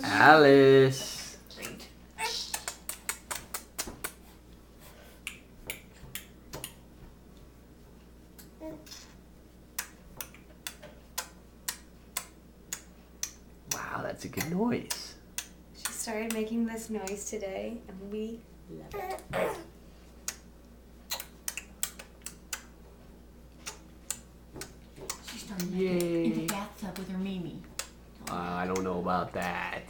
Alice. Great. Wow, that's a good noise. She started making this noise today, and we love it. She started making it in the bathtub with her Mimi. I don't know about that.